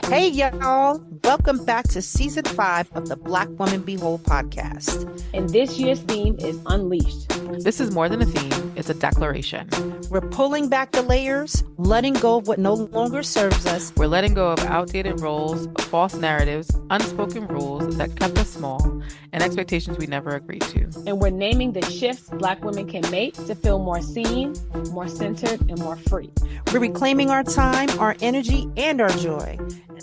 Hey, y'all. Welcome back to season 5 of the Black Woman Behold podcast. And this year's theme is Unleashed. This is more than a theme, it's a declaration. We're pulling back the layers, letting go of what no longer serves us. We're letting go of outdated roles, false narratives, unspoken rules that kept us small, and expectations we never agreed to. And we're naming the shifts Black women can make to feel more seen, more centered, and more free. We're reclaiming our time, our energy, and our joy.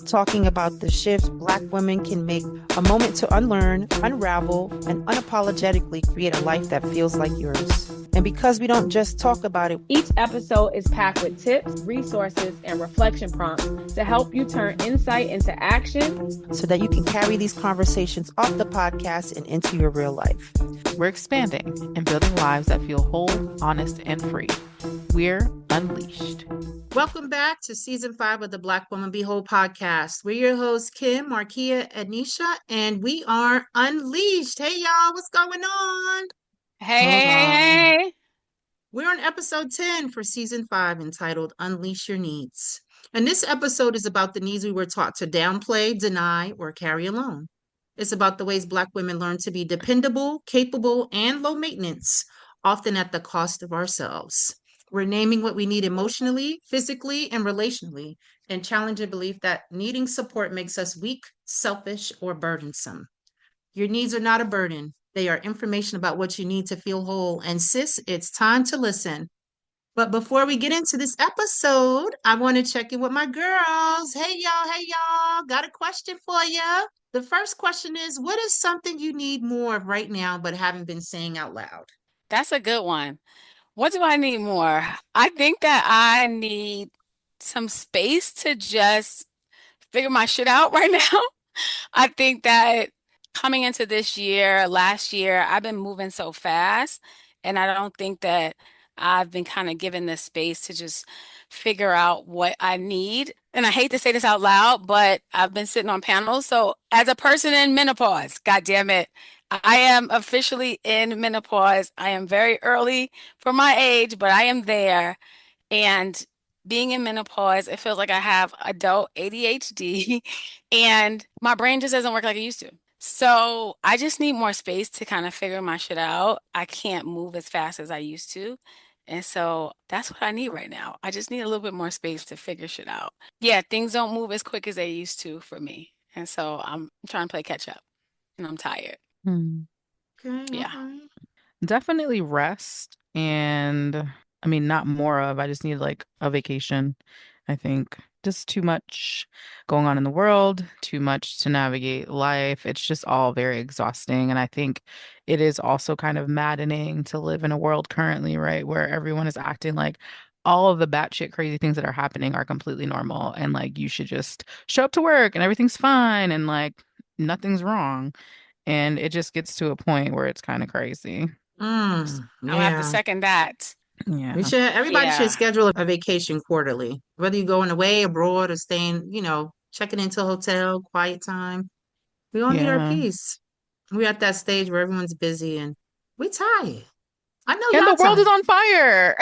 Talking about the shifts Black women can make, a moment to unlearn, unravel, and unapologetically create a life that feels like yours. And because we don't just talk about it, each episode is packed with tips, resources, and reflection prompts to help you turn insight into action so that you can carry these conversations off the podcast and into your real life. We're expanding and building lives that feel whole, honest, and free. We're Unleashed. Welcome back to season 5 of the Black Woman Behold podcast. We're your hosts, Kim, Marquia, Ednesha, and we are Unleashed. Hey, y'all, what's going on? Hey. We're on episode 10 for season 5 entitled Unleash Your Needs. And this episode is about the needs we were taught to downplay, deny, or carry alone. It's about the ways Black women learn to be dependable, capable, and low maintenance, often at the cost of ourselves. We're naming what we need emotionally, physically, and relationally, and challenging belief that needing support makes us weak, selfish, or burdensome. Your needs are not a burden. They are information about what you need to feel whole. And sis, it's time to listen. But before we get into this episode, I want to check in with my girls. Hey, y'all. Got a question for you. The first question is, what is something you need more of right now but haven't been saying out loud? That's a good one. What do I need more? I think that I need some space to just figure my shit out right now. I think that coming into this year, last year, I've been moving so fast, and I don't think that I've been kind of given the space to just figure out what I need. And I hate to say this out loud, but I've been sitting on panels. So as a person in menopause, God damn it, I am officially in menopause. I am very early for my age, but I am there. And being in menopause, it feels like I have adult ADHD and my brain just doesn't work like it used to. So I just need more space to kind of figure my shit out. I can't move as fast as I used to. And so that's what I need right now. I just need a little bit more space to figure shit out. Yeah, things don't move as quick as they used to for me. And so I'm trying to play catch up and I'm tired. Okay. Yeah. Definitely rest. And I mean, not more of, I just need like a vacation. I think just too much going on in the world, too much to navigate life. It's just all very exhausting. And I think it is also kind of maddening to live in a world currently, right, where everyone is acting like all of the batshit crazy things that are happening are completely normal. And like you should just show up to work and everything's fine and like nothing's wrong. And it just gets to a point where it's kind of crazy. I'll have to second that. Yeah. Everybody should schedule a vacation quarterly, whether you're going away, abroad, or staying, checking into a hotel, quiet time. We all need our peace. We're at that stage where everyone's busy and we're tired. I know And y'all the world is tired. on fire.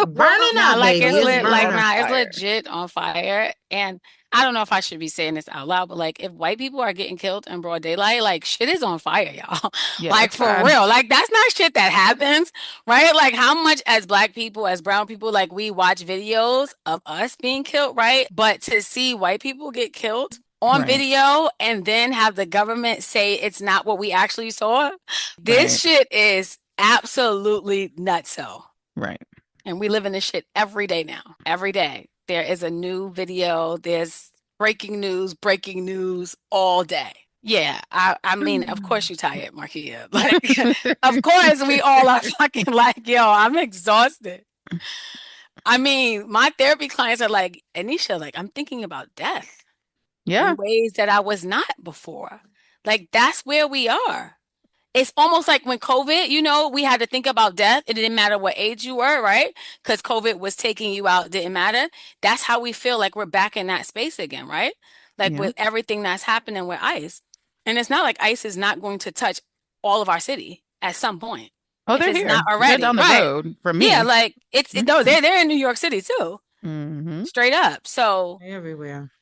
Burning up, Like baby. it's It's lit, burning like up. nah, it's legit on fire. And I don't know if I should be saying this out loud, but like if white people are getting killed in broad daylight, like shit is on fire, y'all. Yeah, Like that's for bad. real. Like that's not shit that happens, right? Like how much as black people, as brown people, like we watch videos of us being killed, right? But to see white people get killed on Right. video and then have the government say it's not what we actually saw, this Right. shit is absolutely nutso. Right. And we live in this shit every day now. Every day. There is a new video. There's breaking news all day. Yeah, I mean, of course you tired, Marquia. Like, of course we all are fucking like, yo, I'm exhausted. I mean, my therapy clients are like, Ednesha, like, I'm thinking about death Yeah. in ways that I was not before. Like, that's where we are. It's almost like when COVID, we had to think about death. It didn't matter what age you were, right? Because COVID was taking you out, didn't matter. That's how we feel like we're back in that space again, right? Like Yeah. with everything that's happening with ICE. And it's not like ICE is not going to touch all of our city at some point. Oh, If they're it's here. not They're already, down the right? road from me. Yeah, like no, they're in New York City too, Mm-hmm. straight up. So Everywhere.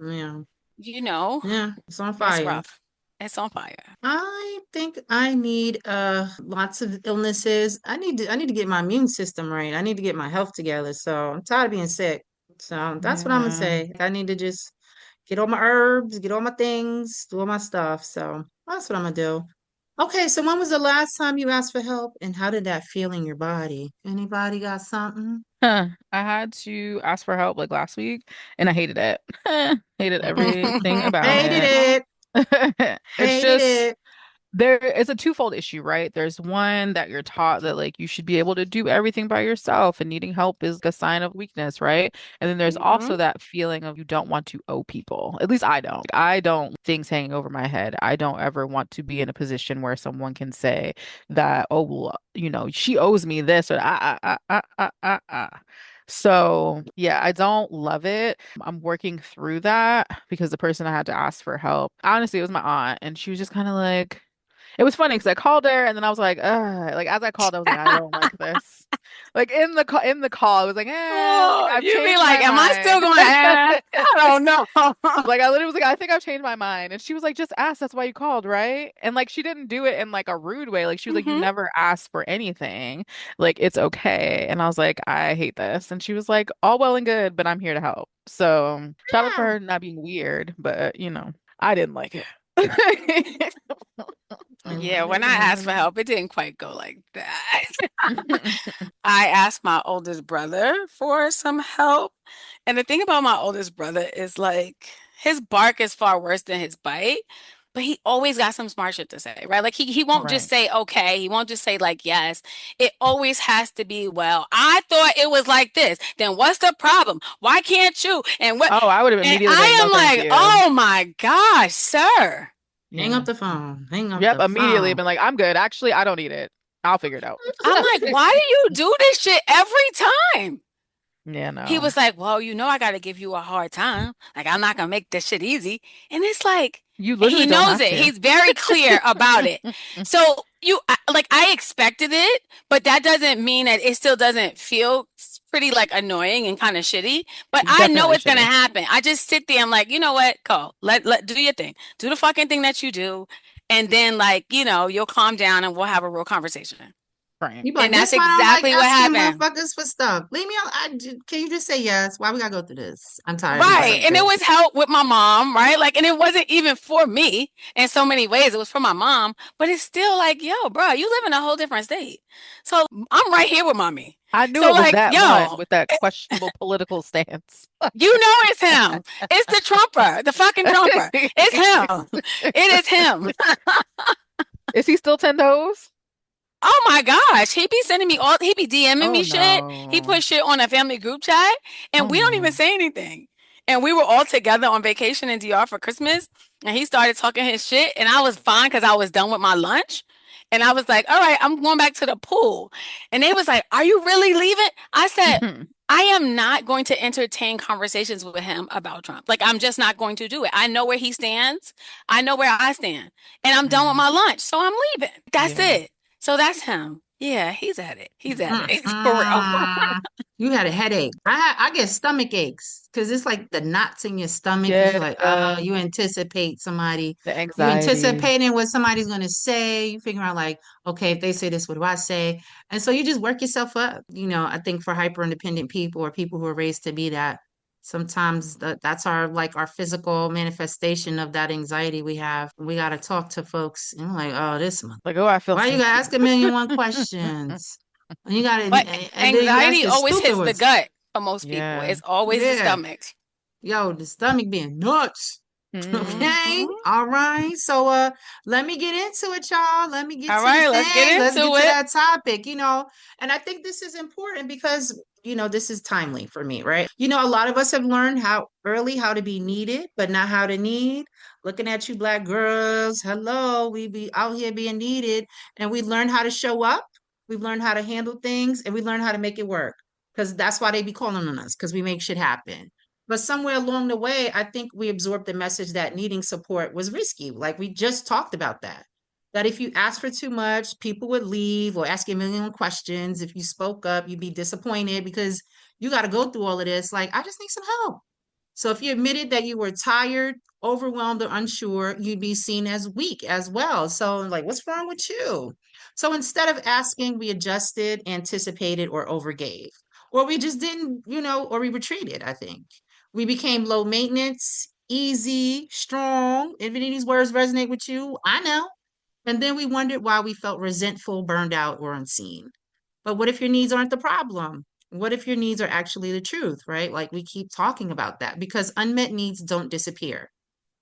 Yeah. You know, Yeah. It's on it's fire. rough. It's on fire. I think I need lots of illnesses. I need to get my immune system right. I need to get my health together. So I'm tired of being sick. So that's what I'm gonna Yeah. say. I need to just get all my herbs, get all my things, do all my stuff. So that's what I'm gonna do. Okay, so when was the last time you asked for help and how did that feel in your body? Anybody got something? Huh. I had to ask for help like last week and I hated it. Hated everything about Hated it. it. It's Hated just it. there is a twofold issue, right? There's one that you're taught that like you should be able to do everything by yourself and needing help is a sign of weakness, right? And then there's Hmm. also that feeling of you don't want to owe people. At least I don't. I don't things hanging over my head. I don't ever want to be in a position where someone can say that, oh, well, she owes me this or So, yeah, I don't love it. I'm working through that because the person I had to ask for help, honestly, it was my aunt, and she was just kind of like, it was funny because I called her and then I was like, ugh. Like as I called, I was like, I don't like this. Like in the call, I was like, like Oh, I've you be changed like, my am I still mind. going to ask? I don't know. Like I literally was like, I think I've changed my mind. And she was like, just ask, that's why you called, right? And like she didn't do it in like a rude way. Like she was like, you Hmm. never asked for anything. Like it's okay. And I was like, I hate this. And she was like, all well and good, but I'm here to help. So shout out for Yeah. her not being weird, but I didn't like it. Yeah, when I asked for help, it didn't quite go like that. I asked my oldest brother for some help. And the thing about my oldest brother is like his bark is far worse than his bite, but he always got some smart shit to say, right? Like he won't just Right. say okay, he won't just say like yes. It always has to be, well, I thought it was like this. Then what's the problem? Why can't you? And what Oh, I would have and immediately been like, I no, thank am like, you. "Oh my gosh, sir." Hang up Yeah. the phone. Hang up Yep, the immediately phone. been like, I'm good. Actually, I don't need it. I'll figure it out. I'm like, "Why do you do this shit every time?" Yeah, He no. was like, well, I got to give you a hard time. Like, I'm not going to make this shit easy. And it's like, You and he literally don't knows have it. to. He's very clear about it. So like, I expected it, but that doesn't mean that it still doesn't feel pretty like annoying and kind of shitty. But I know Definitely it's going to shitty. happen. I just sit there. I'm like, you know what? Go. Do your thing. Do the fucking thing that you do. And then, like, you'll calm down and we'll have a real conversation. Right. You be And like, that's this why I don't like exactly what asking happened. motherfuckers for stuff. Leave me alone. Can you just say yes? Why we gotta go through this? I'm tired of being Right. And it subject. was help with my mom, right? Like, and it wasn't even for me in so many ways. It was for my mom, but it's still like, yo, bro, you live in a whole different state. So I'm right here with mommy. I knew So, it was like, that one yo, with that questionable political stance. you know it's him. It's the Trumper, the fucking Trumper. It's him. It is him. Is he still 10 toes? Oh my gosh. He be DMing Oh me shit. He no. put shit on a family group chat and Oh we don't even no. say anything. And we were all together on vacation in DR for Christmas. And he started talking his shit. And I was fine because I was done with my lunch. And I was like, all right, I'm going back to the pool. And they was like, are you really leaving? I said, I am not going to entertain conversations with him about Trump. Like, I'm just not going to do it. I know where he stands. I know where I stand. And I'm done with Mm, my lunch. So I'm leaving. That's yeah. it. So that's him. Yeah, he's at it. He's at it. For real. Mm-mm. You had a headache. I get stomach aches because it's like the knots in your stomach because Yeah. you're like, you anticipate somebody, The you anxiety. anticipating what somebody's gonna say. You figure out like, okay, if they say this, what do I say? And so you just work yourself up. I think for hyper independent people or people who are raised to be that, sometimes that's our physical manifestation of that anxiety we have. We got to talk to folks and we're like, oh, this month. Like, oh, I feel Why you gotta sick. ask a million and one questions? And you gotta, But and then you ask anxiety the always stupid hits the ones. gut for most people. Yeah. It's always the Yeah, stomach. yo, the stomach being nuts. Okay, Hmm. all right. So let me get into it, y'all. Let me get All to the right, let's get thing. Let's get into to it. that topic, And I think this is important because, this is timely for me, right? A lot of us have learned how to be needed, but not how to need. Looking at you, black girls. Hello, we be out here being needed, and we learn how to show up. We've learned how to handle things, and we learn how to make it work. Because that's why they be calling on us, because we make shit happen. But somewhere along the way, I think we absorbed the message that needing support was risky. Like we just talked about that. That if you ask for too much, people would leave or ask you a million questions. If you spoke up, you'd be disappointed because you got to go through all of this. Like, I just need some help. So if you admitted that you were tired, overwhelmed, or unsure, you'd be seen as weak as well. So, like, what's wrong with you? So instead of asking, we adjusted, anticipated, or overgave. Or we just didn't, or we retreated, I think. We became low maintenance, easy, strong. If any of these words resonate with you, I know. And then we wondered why we felt resentful, burned out, or unseen. But what if your needs aren't the problem? What if your needs are actually the truth, right? Like we keep talking about that because unmet needs don't disappear.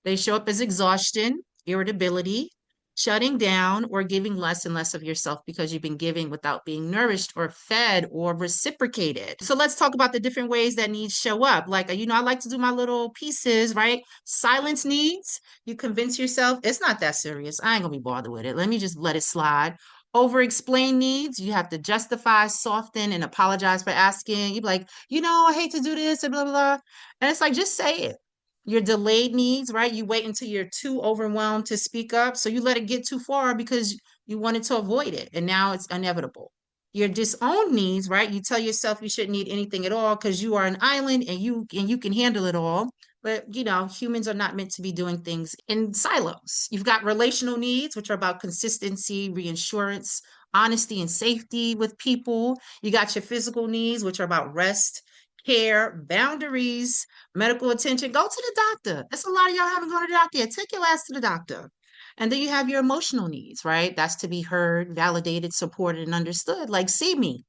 They show up as exhaustion, irritability, shutting down, or giving less and less of yourself because you've been giving without being nourished or fed or reciprocated. So let's talk about the different ways that needs show up. Like, I like to do my little pieces, right? Silence needs. You convince yourself it's not that serious. I ain't gonna be bothered with it. Let me just let it slide. Over explain needs. You have to justify, soften, and apologize for asking. You be like, I hate to do this and blah, blah, blah. And it's like, just say it. Your delayed needs, right? You wait until you're too overwhelmed to speak up. So you let it get too far because you wanted to avoid it. And now it's inevitable. Your disowned needs, right? You tell yourself you shouldn't need anything at all because you are an island and you can handle it all. But humans are not meant to be doing things in silos. You've got relational needs, which are about consistency, reassurance, honesty, and safety with people. You got your physical needs, which are about rest, care, boundaries, medical attention. Go to the doctor. That's a lot of y'all haven't gone to the doctor yet. Take your ass to the doctor. And then you have your emotional needs, right? That's to be heard, validated, supported, and understood. Like, see me.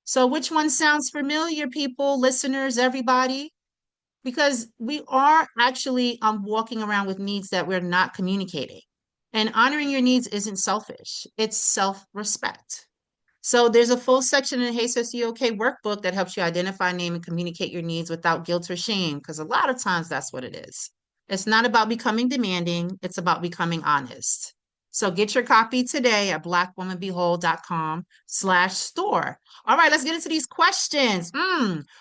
So, which one sounds familiar, people, listeners, everybody? Because we are actually walking around with needs that we're not communicating. And honoring your needs isn't selfish, it's self respect. So there's a full section in the Hey Sis You Okay workbook that helps you identify, name, and communicate your needs without guilt or shame, because a lot of times that's what it is. It's not about becoming demanding, it's about becoming honest. So get your copy today at blackwomanbehold.com/store. All right, let's get into these questions.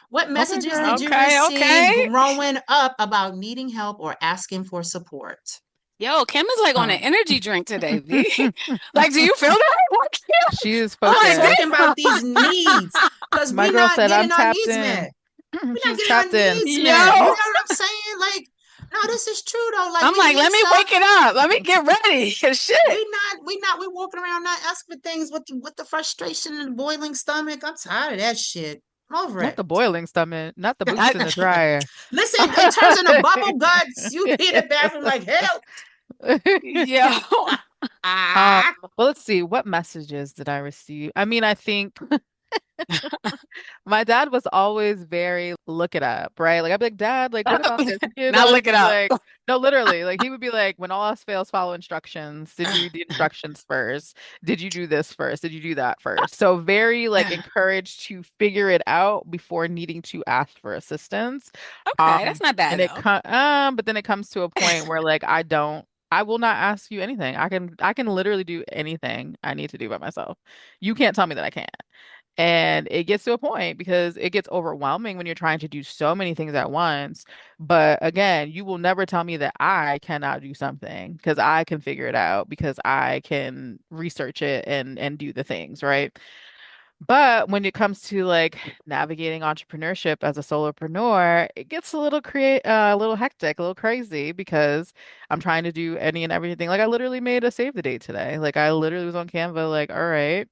What Okay, messages girl. did you Okay, receive okay. growing up about needing help or asking for support? Yo, Kim is like on an Huh. energy drink today, V. Like, do you feel that? Like, Kim? She is I'm I'm like, focused. talking about damn. these needs because My we're girl not said, I'm getting our tapped needs in. met. We're not She's getting our tapped in. needs met. You know Yo. what I'm saying? Like, no, this is true though. Like I'm we like, need let me stuff. wake it up. Let me get ready. Cause shit. We're walking around not asking for things with the frustration and boiling stomach. I'm tired of that shit. I'm over Not it. the boiling stomach, not the boots in I, the dryer. Listen, it turns into bubble guts. You be in the bathroom like help. yo. Ah, Well, let's see. What messages did I receive? I mean, I think my dad was always very look it up, right? Like I'd be like, Dad, like what about this? He'd Now always look it be up. like, no, literally, like he would be like, when all else fails, follow instructions. Did you read the instructions first? Did you do this first? Did you do that first? So very like encouraged to figure it out before needing to ask for assistance. Okay, that's not And bad it though. but then it comes to a point where like I will not ask you anything. I can literally do anything I need to do by myself. You can't tell me that I can't. And it gets to a point because it gets overwhelming when you're trying to do so many things at once. But again, you will never tell me that I cannot do something because I can figure it out because I can research it and do the things, right? But when it comes to like navigating entrepreneurship as a solopreneur, it gets a little hectic, a little crazy because I'm trying to do any and everything. Like I literally made a save the date today. Like I literally was on Canva, like, all right,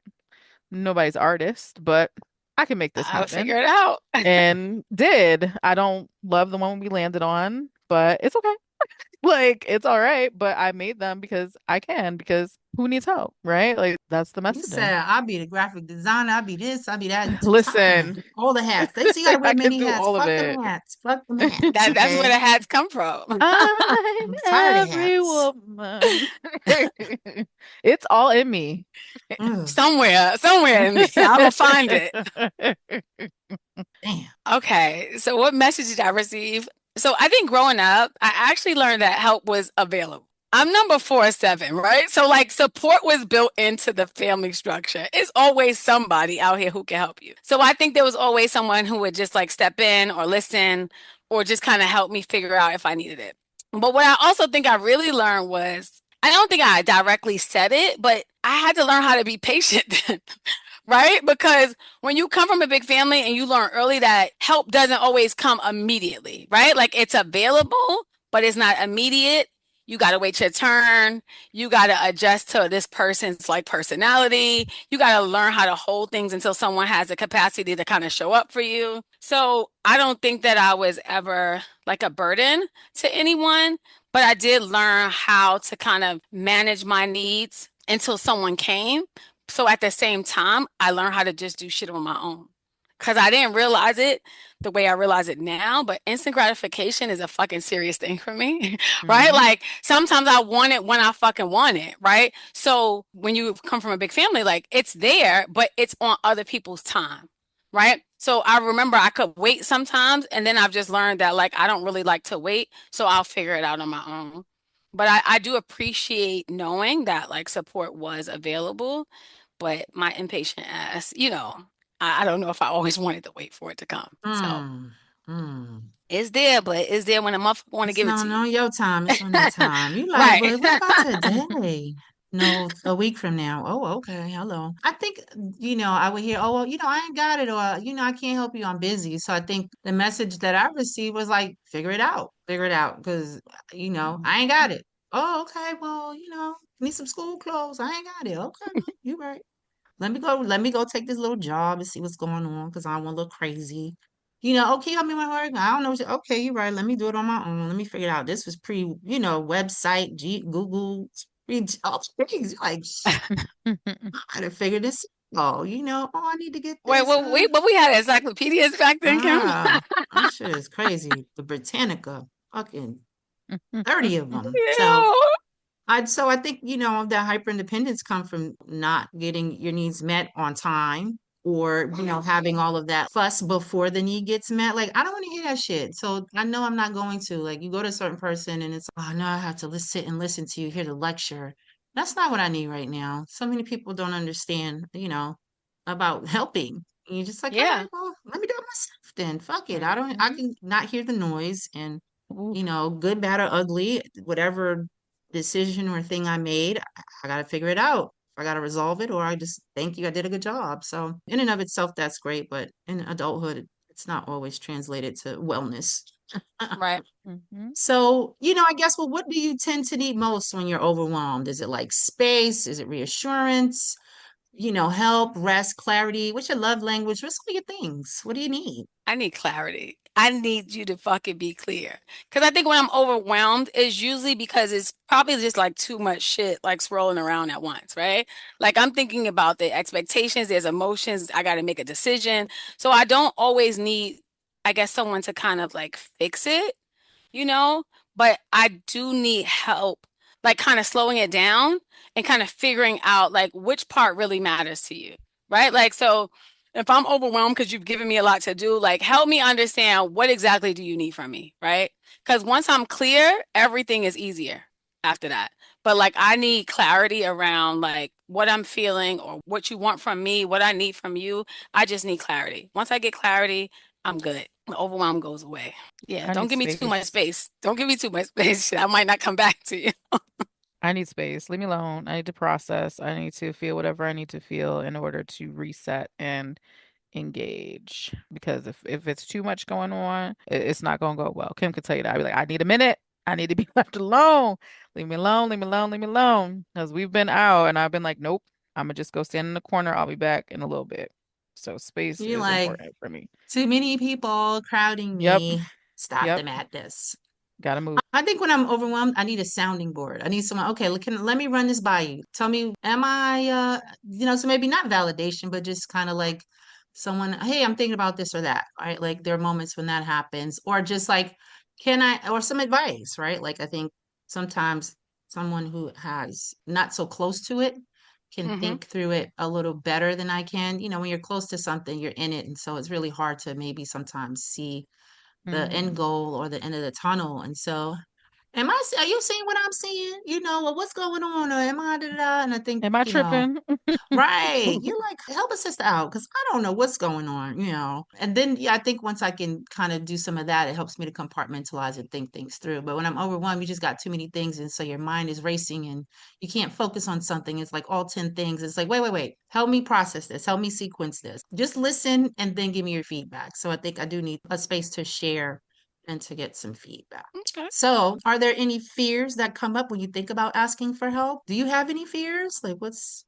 nobody's artist, but I can make this I'll happen. figure it out. And did. I don't love the one we landed on, but it's okay. Like it's all right, but I made them because I can, because who needs help, right? Like that's the you said messaging. I'll be the graphic designer. I'll be this. I'll be that. Listen, All the hats. They see you gotta I wear can many do hats. all of Fuck them it. hats. Fuck them hats. That's where Okay. the hats come from. I'm I'm tired of every hats. woman. It's all in me. Ugh, Somewhere in me. I'm gonna find it. damn. Okay, so what message did I receive? So I think growing up, I actually learned that help was available. I'm number 4 of 7, right? So like support was built into the family structure. It's always somebody out here who can help you. So I think there was always someone who would just like step in or listen or just kind of help me figure out if I needed it. But what I also think I really learned was I don't think I directly said it, but I had to learn how to be patient right? Because when you come from a big family and you learn early that help doesn't always come immediately, right? Like it's available, but it's not immediate. You got to wait your turn. You got to adjust to this person's like personality. You got to learn how to hold things until someone has the capacity to kind of show up for you. So I don't think that I was ever like a burden to anyone, but I did learn how to kind of manage my needs until someone came. So at the same time, I learned how to just do shit on my own. Because I didn't realize it the way I realize it now, but instant gratification is a fucking serious thing for me, right? Mm-hmm. Like sometimes I want it when I fucking want it, right? So when you come from a big family, like it's there, but it's on other people's time, right? So I remember I could wait sometimes, and then I've just learned that like I don't really like to wait, so I'll figure it out on my own. But I do appreciate knowing that like support was available, but my impatient ass, I don't know if I always wanted to wait for it to come. So Mm. Mm. it's there, but it's there when a motherfucker want to It's give it not to you. on your time. It's on their time. You like, Right. but what about today? No, a week from now. Oh, okay. Hello. I think, I would hear, oh, well, I ain't got it, or, I can't help you. I'm busy. So I think the message that I received was like, figure it out. Figure it out. Because, I ain't got it. Oh, okay. Well, need some school clothes. I ain't got it. Okay. You right. Let me go take this little job and see what's going on because I don't want to look crazy. Okay, help me with work. I don't know. Okay, you're right. Let me do it on my own. Let me figure it out. This was website, Google, jobs, like, I gotta figure this out. Oh, I need to get Wait, this. but we had encyclopedias back then, Kim. Ah, that shit is crazy. The Britannica, fucking 30 of them. So, Yeah. I think, that hyper independence come from not getting your needs met on time or, having all of that fuss before the need gets met. Like, I don't want to hear that shit. So I know I'm not going to. Like, you go to a certain person and it's, oh, no, I have to sit and listen to you, hear the lecture. That's not what I need right now. So many people don't understand, about helping. And you're just like, all right, Yeah. well, let me do it myself then. Fuck it. I Mhm. can not hear the noise and, Oof. good, bad, or ugly, whatever decision or thing I made, I got to figure it out. I got to resolve it, or I just thank you, I did a good job. So, in and of itself, that's great. But in adulthood, it's not always translated to wellness. Right. Mhm. So, I guess, well, what do you tend to need most when you're overwhelmed? Is it like space? Is it reassurance? Help, rest, clarity? What's your love language? What's some of your things? What do you need? I need clarity. I need you to fucking be clear. Because I think when I'm overwhelmed, it's usually because it's probably just like too much shit like swirling around at once, right? Like I'm thinking about the expectations, there's emotions, I got to make a decision. So I don't always need, I guess, someone to kind of like fix it, you know, but I do need help, like kind of slowing it down and kind of figuring out like which part really matters to you, right? Like, so if I'm overwhelmed because you've given me a lot to do, like help me understand what exactly do you need from me, right? Because once I'm clear, everything is easier after that. But like I need clarity around like what I'm feeling or what you want from me, what I need from you. I just need clarity. Once I get clarity, I'm good. The overwhelm goes away. Yeah, I don't need give me too much space. space. Don't give me too much space. I might not come back to you. I need space. Leave me alone. I need to process. I need to feel whatever I need to feel in order to reset and engage. Because if it's too much going on, it's not gonna go well. Kim could tell you that. I'd be like, I need a minute. I need to be left alone. Leave me alone. Leave me alone. Leave me alone. Because we've been out, and I've been like, nope. I'm gonna just go stand in the corner. I'll be back in a little bit. So space You're is like, important for me. too many people crowding Yep. me. Stop the Yep. madness. Gotta move. I think when I'm overwhelmed, I need a sounding board. I need someone, okay, let me run this by you. Tell me, am I, so maybe not validation, but just kind of like someone, hey, I'm thinking about this or that, right? Like there are moments when that happens, or just like, or some advice, right? Like I think sometimes someone who has not so close to it can Hmm. think through it a little better than I can. When you're close to something, you're in it. And so it's really hard to maybe sometimes see the end Hmm. goal or the end of the tunnel. And so Are you seeing what I'm seeing? Well, what's going on? Or am I da, da, da? And I think, Am I tripping? right. You're like, help a sister out because I don't know what's going on. And then, yeah, I think once I can kind of do some of that, it helps me to compartmentalize and think things through. But when I'm overwhelmed, you just got too many things. And so your mind is racing and you can't focus on something. It's like all 10 things. It's like, wait, wait, wait. Help me process this. Help me sequence this. Just listen and then give me your feedback. So I think I do need a space to share and to get some feedback. Okay. So, are there any fears that come up when you think about asking for help? Do you have any fears? Like,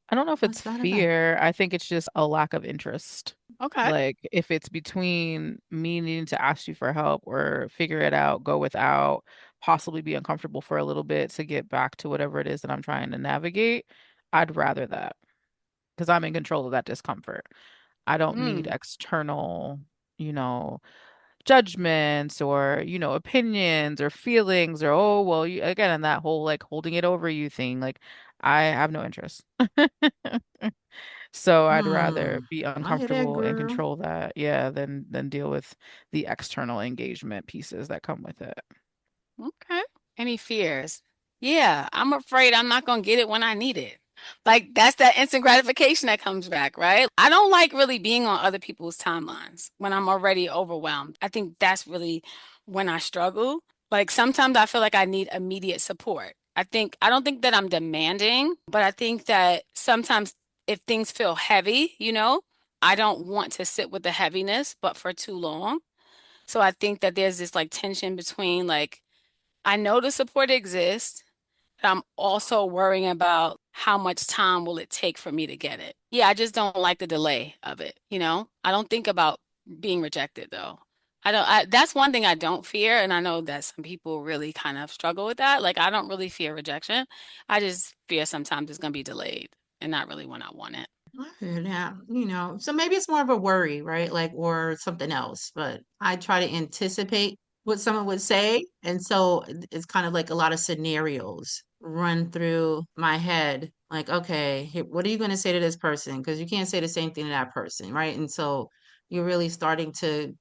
I don't know if it's what's that about? fear. I think it's just a lack of interest. Okay. Like, if it's between me needing to ask you for help or figure it out, go without, possibly be uncomfortable for a little bit to get back to whatever it is that I'm trying to navigate, I'd rather that because I'm in control of that discomfort. I don't need Mm. external, you know, judgments or, opinions or feelings or, oh, well, again, and that whole like holding it over you thing, like I have no interest. So I'd rather Hmm. be I hear that, uncomfortable and girl. control that, yeah, than deal with the external engagement pieces that come with it. Okay. Any fears? Yeah, I'm afraid I'm not gonna get it when I need it. Like that's that instant gratification that comes back, right? I don't like really being on other people's timelines when I'm already overwhelmed. I think that's really when I struggle. Like sometimes I feel like I need immediate support. I don't think that I'm demanding, but I think that sometimes if things feel heavy, I don't want to sit with the heaviness, but for too long. So I think that there's this like tension between like I know the support exists, but I'm also worrying about how much time will it take for me to get it. Yeah, I just don't like the delay of it. I don't think about being rejected though. That's one thing I don't fear, and I know that some people really kind of struggle with that. Like I don't really fear rejection. I just fear sometimes it's gonna be delayed and not really when I want it. I hear that, so maybe it's more of a worry, right? Like, or something else, but I try to anticipate what someone would say. And so it's kind of like a lot of scenarios run through my head. Like, okay, what are you going to say to this person? Because you can't say the same thing to that person, right? And so you're really starting to,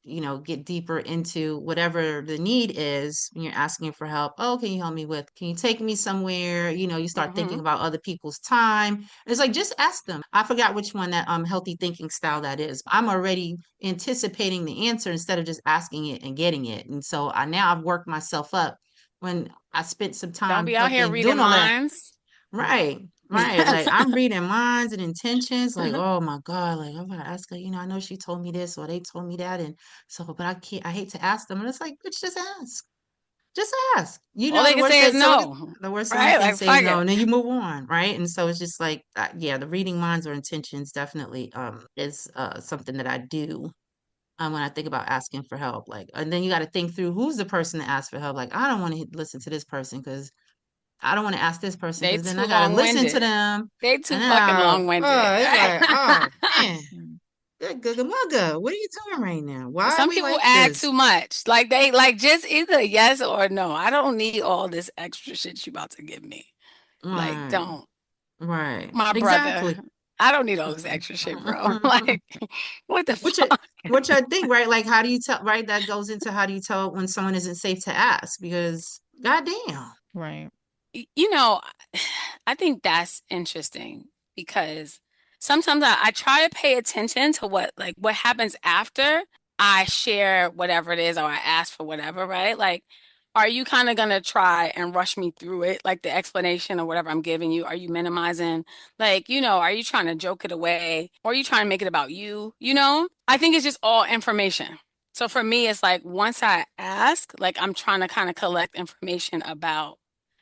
get deeper into whatever the need is when you're asking for help. Oh, can you help me with? Can you take me somewhere? You start Hmm. thinking about other people's time. It's like just ask them. I forgot which one that healthy thinking style that is. I'm already anticipating the answer instead of just asking it and getting it. And so I've worked myself up when I spent some Don't time be out here fucking reading doing all that. minds. Right. Right. Like I'm reading minds and intentions, like, oh my God, like I'm gonna ask her, I know she told me this or they told me that. And so, but I hate to ask them. And it's like, bitch, just ask. Just ask. All they The can worst say is they so no, the worst someone right? can Like say is fuck no, it. and then you move on, right? And so it's just like, yeah, the reading minds or intentions definitely is something that I do when I think about asking for help. Like, and then you got to think through who's the person to ask for help. Like, I don't want to listen to this person because I don't want to ask this person They because then too I got to listen to long-winded. them, They too and then fucking long-winded. it's like, oh man, Mm. good, good, good, mugga, what are you doing right now? Why are Some we people like ask this? too much. Like they like just either yes or no. I don't need all this extra shit you about to give me. Like, Right, don't. right, My brother. exactly. I don't need all this extra shit, bro. Like, what the Which I, fuck? which I think, right? Like, how do you tell, right? That goes into how do you tell when someone isn't safe to ask? Because, goddamn. Right. You know, I think that's interesting because sometimes I try to pay attention to what happens after I share whatever it is or I ask for whatever, right? Like, are you kind of gonna try and rush me through it, like the explanation or whatever I'm giving you? Are you minimizing? Like, are you trying to joke it away or are you trying to make it about you? I think it's just all information. So for me, it's like once I ask, like I'm trying to kind of collect information about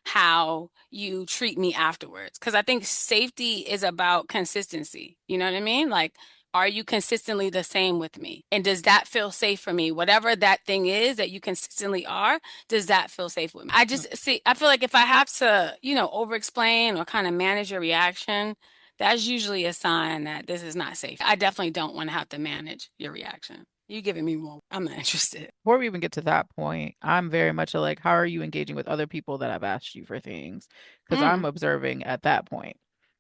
how you treat me afterwards. Because I think safety is about consistency. You know what I mean? Like, are you consistently the same with me? And does that feel safe for me? Whatever that thing is that you consistently are, does that feel safe with me? I just see, I feel like if I have to, over explain or kind of manage your reaction, that's usually a sign that this is not safe. I definitely don't want to have to manage your reaction. You giving me more. I'm not interested. Before we even get to that point, I'm very much a like, how are you engaging with other people that have asked you for things? Because I'm Mm, observing at that point.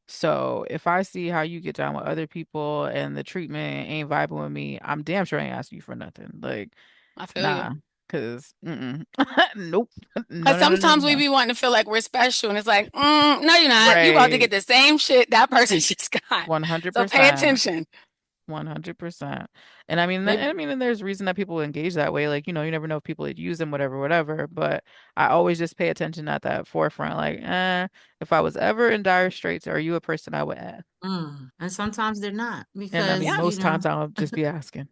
So if I see how you get down with other people and the treatment ain't vibing with me, I'm damn sure I ain't asking you for nothing. Like, I feel you. nah. Because nope. No, But no, no, no, sometimes we no. be wanting to feel like we're special, and it's like, no, you're not. You about to get Right. the same shit that person just got. So pay 100%. attention. 100%. And I mean, Maybe. and there's reason that people engage that way. Like, you never know if people would use them, whatever, whatever. But I always just pay attention at that forefront. Like, if I was ever in dire straits, are you a person I would ask? And sometimes they're not And I because, mean, Yeah. most times I'll just be asking.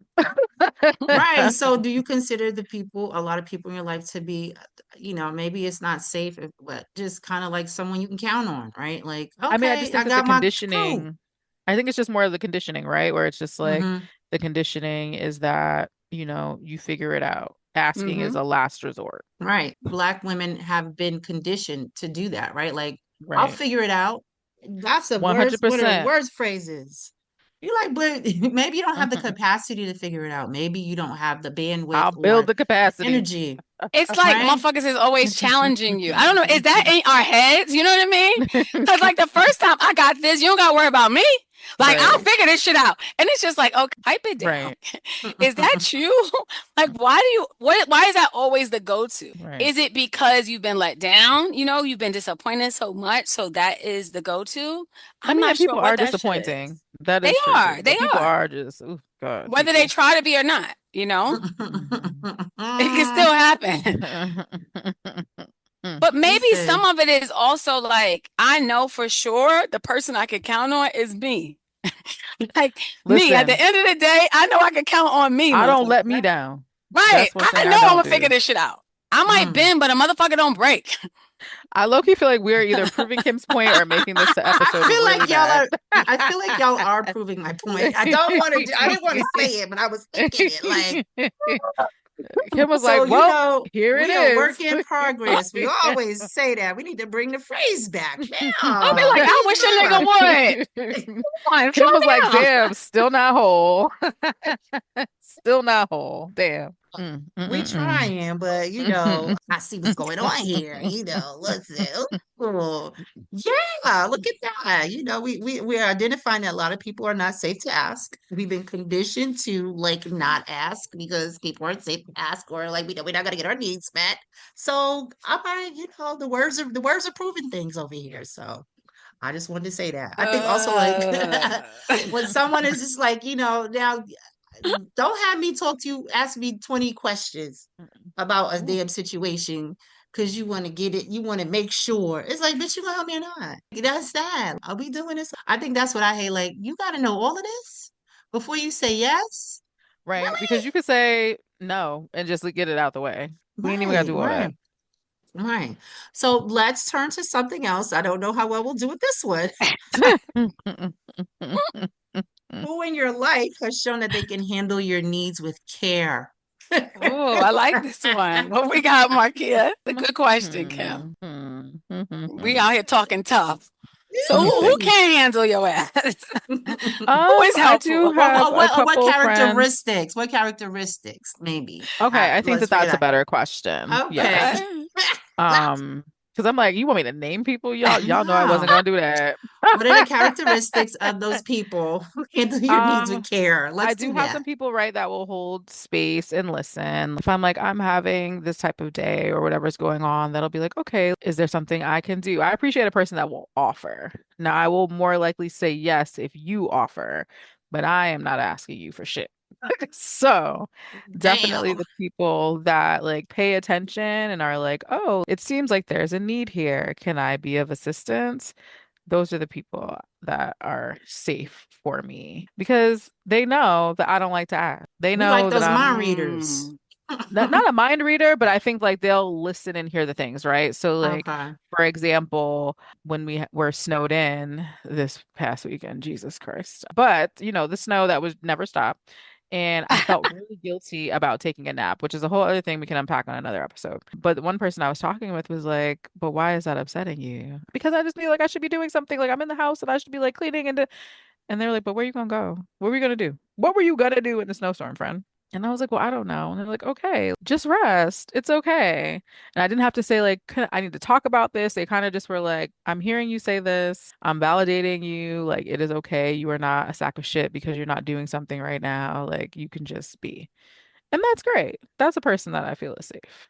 right. So do you consider a lot of people in your life to be, maybe it's not safe, but just kind of like someone you can count on, right? Like, I mean, I just okay, think I that the got my crew. conditioning, I think it's just more of the conditioning, right? Where it's just like Hmm. the conditioning is that, you figure it out. Asking is Hmm. a last resort. Right. Black women have been conditioned to do that, right? Like, I'll Right. figure it out. That's the worst, one of the 100%. worst phrases. You like, but maybe you don't have the capacity to figure it out. Maybe you don't have the bandwidth I'll build or the capacity. energy, It's like right? motherfuckers is always challenging you. I don't know. Is that in our heads? You know what I mean? Because like the first time I got this, you don't got to worry about me. Like I'll Right. figure this shit out. And it's just like, okay, pipe it down. Right. Is that you? Like, why is that always the go-to? Right. Is it because you've been let down? You've been disappointed so much. So that is the go-to. I I'm mean, not and sure people what are that shit disappointing. is. That They is true too. are. But They people are. are just, oh God, Whether they people. try to be or not, Mhm. it can still happen. But maybe some Listen, of it is also like, I know for sure the person I can count on is me. Like me, at the Listen, end of the day, I know I can count on me, I don't motherfucker. let me down. Right. That's one I thing know I I'm don't gonna figure do. this shit out. I might mm. bend, but a motherfucker don't break. I low-key feel like we're either proving Kim's point or making this episode really bad. I feel like y'all are proving my point. I didn't want to say it, but I was thinking it like, Kim was like, so, well, here it we are work is. in progress. We always say that. We need to bring the phrase back. I'll be Damn, like, we I need wish a to nigga would. Come on, Kim was like, slow down. damn, still not whole. Still not whole. Damn. Mm, mm, we mm, mm. trying, but I see what's going on here. Listen. Oh, yeah, look at that. We're identifying that a lot of people are not safe to ask. We've been conditioned to like not ask because people aren't safe to ask, or like we're not gonna get our needs met. So the words are proving things over here. So I just wanted to say that. I think also like Uh, when someone is just like, now don't have me ask me 20 questions about a Ooh, damn situation because you want to get it, you want to make sure. It's like, bitch, you gonna help me or not? That's that. Are we doing this? I think that's what I hate. Like, you gotta know all of this before you say yes. right. Really? Because you could say no and just get it out the way. We ain't even gotta Right, do all that. right, right. So let's turn to something else. I don't know how well we'll do with this one. Who in your life has shown that they can handle your needs with care? oh, I like this one. What we got, Marquia? A good question, Kim. We out here talking tough. So Let me who think. can handle your ass? Who is I do helpful? have a What couple friends. characteristics? What characteristics? Maybe. Okay, I think Let's that figure that's a that. better question. Okay. Yes. Okay. Because I'm like, you want me to name people? Y'all know I No. wasn't gonna do that. What are the characteristics of those people who handle your needs with Um, care? I Let's do do have that. some people, right, that will hold space and listen. If I'm like, I'm having this type of day or whatever's going on, that'll be like, okay, is there something I can do? I appreciate a person that will offer. Now, I will more likely say yes if you offer, but I am not asking you for shit. So, definitely Damn. the people that like pay attention and are like, oh, it seems like there's a need here. Can I be of assistance? Those are the people that are safe for me because they know that I don't like to ask. They We like know that those mind I'm readers. Mm. not a mind reader, but I think like they'll listen and hear the things, right? So like Okay. for example, when we were snowed in this past weekend, Jesus Christ. But, the snow that would never stop. And I felt really guilty about taking a nap, which is a whole other thing we can unpack on another episode. But the one person I was talking with was like, "But why is that upsetting you?" Because I just feel like I should be doing something. Like I'm in the house and I should be like cleaning and they're like, "But where you gonna go? What were you gonna do? What were you gonna do in the snowstorm, friend?" And I was like, "Well, I don't know." And they're like, "Okay, just rest. It's okay." And I didn't have to say like, I need to talk about this." They kind of just were like, "I'm hearing you say this. I'm validating you. Like, it is okay. You are not a sack of shit because you're not doing something right now. Like, you can just be." And that's great. That's a person that I feel is safe.